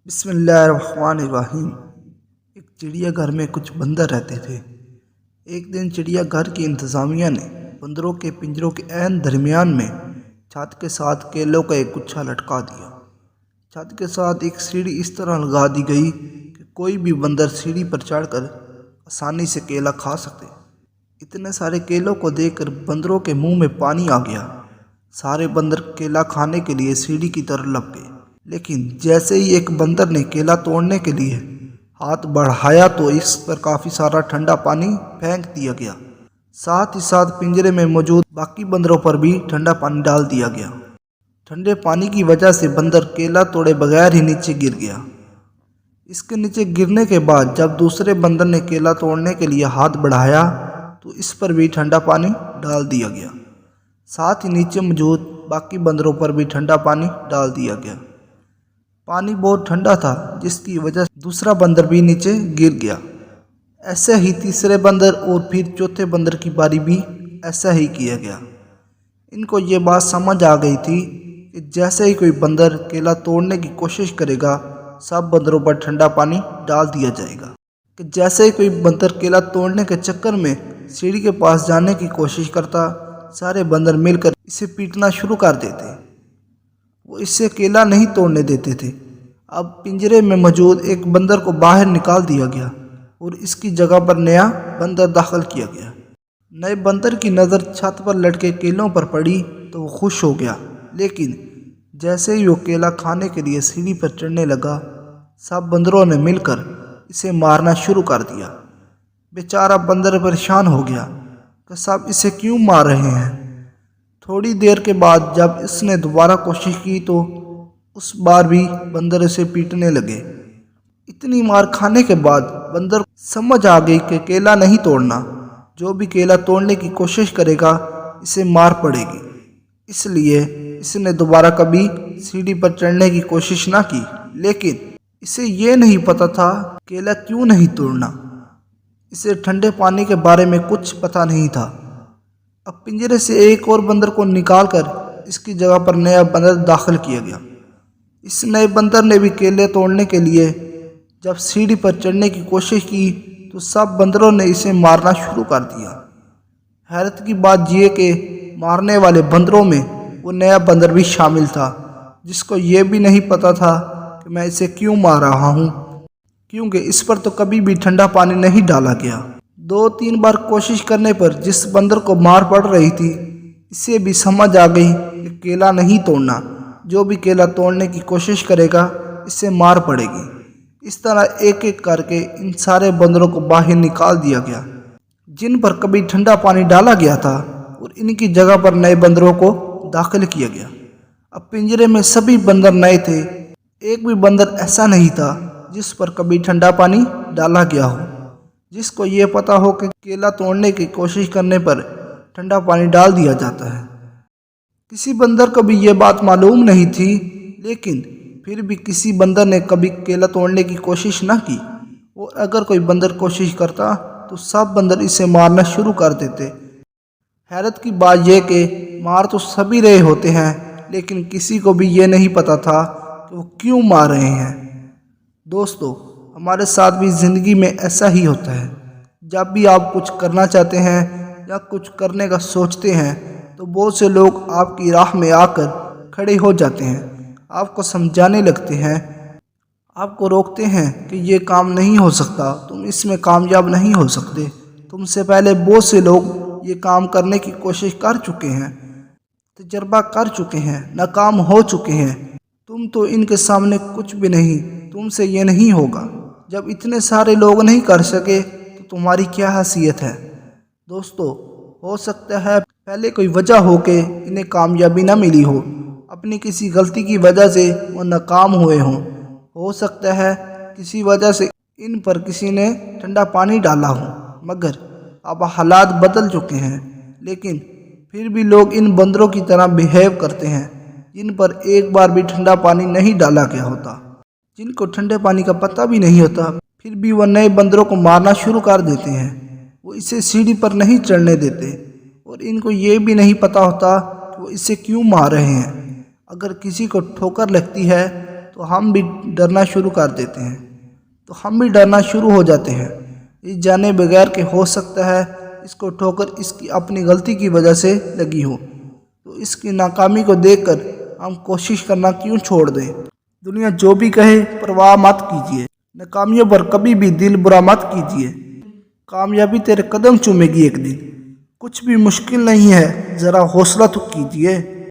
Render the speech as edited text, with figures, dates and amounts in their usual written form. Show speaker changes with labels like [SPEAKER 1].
[SPEAKER 1] بسم اللہ الرحمن الرحیم۔ ایک چڑیا گھر میں کچھ بندر رہتے تھے۔ ایک دن چڑیا گھر کی انتظامیہ نے بندروں کے پنجروں کے عین درمیان میں چھت کے ساتھ کیلوں کا ایک گچھا لٹکا دیا۔ چھت کے ساتھ ایک سیڑھی اس طرح لگا دی گئی کہ کوئی بھی بندر سیڑھی پر چڑھ کر آسانی سے کیلا کھا سکتے۔ اتنے سارے کیلوں کو دیکھ کر بندروں کے منہ میں پانی آ گیا۔ سارے بندر کیلا کھانے کے لیے سیڑھی کی طرف لپ گئے، لیکن جیسے ہی ایک بندر نے کیلا توڑنے کے لیے ہاتھ بڑھایا تو اس پر کافی سارا ٹھنڈا پانی پھینک دیا گیا۔ ساتھ ہی ساتھ پنجرے میں موجود باقی بندروں پر بھی ٹھنڈا پانی ڈال دیا گیا۔ ٹھنڈے پانی کی وجہ سے بندر کیلا توڑے بغیر ہی نیچے گر گیا۔ اس کے نیچے گرنے کے بعد جب دوسرے بندر نے کیلا توڑنے کے لیے ہاتھ بڑھایا تو اس پر بھی ٹھنڈا پانی ڈال دیا گیا۔ ساتھ ہی نیچے موجود باقی بندروں پر بھی ٹھنڈا پانی ڈال دیا گیا۔ پانی بہت ٹھنڈا تھا جس کی وجہ سے دوسرا بندر بھی نیچے گر گیا۔ ایسے ہی تیسرے بندر اور پھر چوتھے بندر کی باری بھی ایسا ہی کیا گیا۔ ان کو یہ بات سمجھ آ گئی تھی کہ جیسے ہی کوئی بندر کیلا توڑنے کی کوشش کرے گا سب بندروں پر ٹھنڈا پانی ڈال دیا جائے گا۔ کہ جیسے ہی کوئی بندر کیلا توڑنے کے چکر میں سیڑھی کے پاس جانے کی کوشش کرتا سارے بندر مل کر اسے پیٹنا شروع کر دیتے۔ وہ اس سے کیلا نہیں توڑنے دیتے تھے۔ اب پنجرے میں موجود ایک بندر کو باہر نکال دیا گیا اور اس کی جگہ پر نیا بندر داخل کیا گیا۔ نئے بندر کی نظر چھت پر لٹکے کیلوں پر پڑی تو وہ خوش ہو گیا، لیکن جیسے ہی وہ کیلا کھانے کے لیے سیڑھی پر چڑھنے لگا سب بندروں نے مل کر اسے مارنا شروع کر دیا۔ بیچارہ بندر پریشان ہو گیا کہ سب اسے کیوں مار رہے ہیں۔ تھوڑی دیر کے بعد جب اس نے دوبارہ کوشش کی تو اس بار بھی بندر اسے پیٹنے لگے۔ اتنی مار کھانے کے بعد بندر کو سمجھ آ گئی کہ کیلا نہیں توڑنا، جو بھی کیلا توڑنے کی کوشش کرے گا اسے مار پڑے گی۔ اس لیے اس نے دوبارہ کبھی سیڑھی پر چڑھنے کی کوشش نہ کی، لیکن اسے یہ نہیں پتا تھا کیلا کیوں نہیں توڑنا۔ اسے ٹھنڈے پانی کے بارے میں کچھ پتا نہیں تھا۔ اب پنجرے سے ایک اور بندر کو نکال کر اس کی جگہ پر نیا بندر داخل کیا گیا۔ اس نئے بندر نے بھی کیلے توڑنے کے لیے جب سیڑھی پر چڑھنے کی کوشش کی تو سب بندروں نے اسے مارنا شروع کر دیا۔ حیرت کی بات یہ کہ مارنے والے بندروں میں وہ نیا بندر بھی شامل تھا، جس کو یہ بھی نہیں پتا تھا کہ میں اسے کیوں مار رہا ہوں، کیونکہ اس پر تو کبھی بھی ٹھنڈا پانی نہیں ڈالا گیا۔ 2-3 بار کوشش کرنے پر جس بندر کو مار پڑ رہی تھی اسے بھی سمجھ آ گئی کہ کیلا نہیں توڑنا، جو بھی کیلا توڑنے کی کوشش کرے گا اسے مار پڑے گی۔ اس طرح ایک ایک کر کے ان سارے بندروں کو باہر نکال دیا گیا جن پر کبھی ٹھنڈا پانی ڈالا گیا تھا، اور ان کی جگہ پر نئے بندروں کو داخل کیا گیا۔ اب پنجرے میں سبھی بندر نئے تھے، ایک بھی بندر ایسا نہیں تھا جس پر کبھی ٹھنڈا پانی ڈالا گیا ہو، جس کو یہ پتا ہو کہ کیلا توڑنے کی کوشش کرنے پر ٹھنڈا پانی ڈال دیا جاتا ہے۔ کسی بندر کو بھی یہ بات معلوم نہیں تھی، لیکن پھر بھی کسی بندر نے کبھی کیلا توڑنے کی کوشش نہ کی، اور اگر کوئی بندر کوشش کرتا تو سب بندر اسے مارنا شروع کر دیتے۔ حیرت کی بات یہ کہ مار تو سبھی رہے ہوتے ہیں، لیکن کسی کو بھی یہ نہیں پتا تھا کہ وہ کیوں مار رہے ہیں۔ دوستو، ہمارے ساتھ بھی زندگی میں ایسا ہی ہوتا ہے۔ جب بھی آپ کچھ کرنا چاہتے ہیں یا کچھ کرنے کا سوچتے ہیں تو بہت سے لوگ آپ کی راہ میں آ کر کھڑے ہو جاتے ہیں، آپ کو سمجھانے لگتے ہیں، آپ کو روکتے ہیں کہ یہ کام نہیں ہو سکتا، تم اس میں کامیاب نہیں ہو سکتے، تم سے پہلے بہت سے لوگ یہ کام کرنے کی کوشش کر چکے ہیں، تجربہ کر چکے ہیں، ناکام ہو چکے ہیں، تم تو ان کے سامنے کچھ بھی نہیں، تم سے یہ نہیں ہوگا۔ جب اتنے سارے لوگ نہیں کر سکے تو تمہاری کیا حیثیت ہے؟ دوستو، ہو سکتا ہے پہلے کوئی وجہ ہو کہ انہیں کامیابی نہ ملی ہو، اپنی کسی غلطی کی وجہ سے وہ ناکام ہوئے ہوں، ہو سکتا ہے کسی وجہ سے ان پر کسی نے ٹھنڈا پانی ڈالا ہو، مگر اب حالات بدل چکے ہیں، لیکن پھر بھی لوگ ان بندروں کی طرح بیہیو کرتے ہیں جن پر ایک بار بھی ٹھنڈا پانی نہیں ڈالا گیا ہوتا، جن کو ٹھنڈے پانی کا پتہ بھی نہیں ہوتا، پھر بھی وہ نئے بندروں کو مارنا شروع کر دیتے ہیں۔ وہ اسے سیڑھی پر نہیں چڑھنے دیتے، اور ان کو یہ بھی نہیں پتا ہوتا کہ وہ اسے کیوں مار رہے ہیں۔ اگر کسی کو ٹھوکر لگتی ہے تو تو ہم بھی ڈرنا شروع کر دیتے ہیں ہو جاتے ہیں یہ جانے بغیر کہ ہو سکتا ہے اس کو ٹھوکر اس کی اپنی غلطی کی وجہ سے لگی ہو، تو اس کی ناکامی کو دیکھ کر ہم کوشش کرنا کیوں چھوڑ دیں۔ دنیا جو بھی کہے پرواہ مت کیجیے، ناکامیوں پر کبھی بھی دل برا مت کیجیے، کامیابی تیرے قدم چومے گی ایک دن۔ کچھ بھی مشکل نہیں ہے، ذرا حوصلہ تو کیجیے۔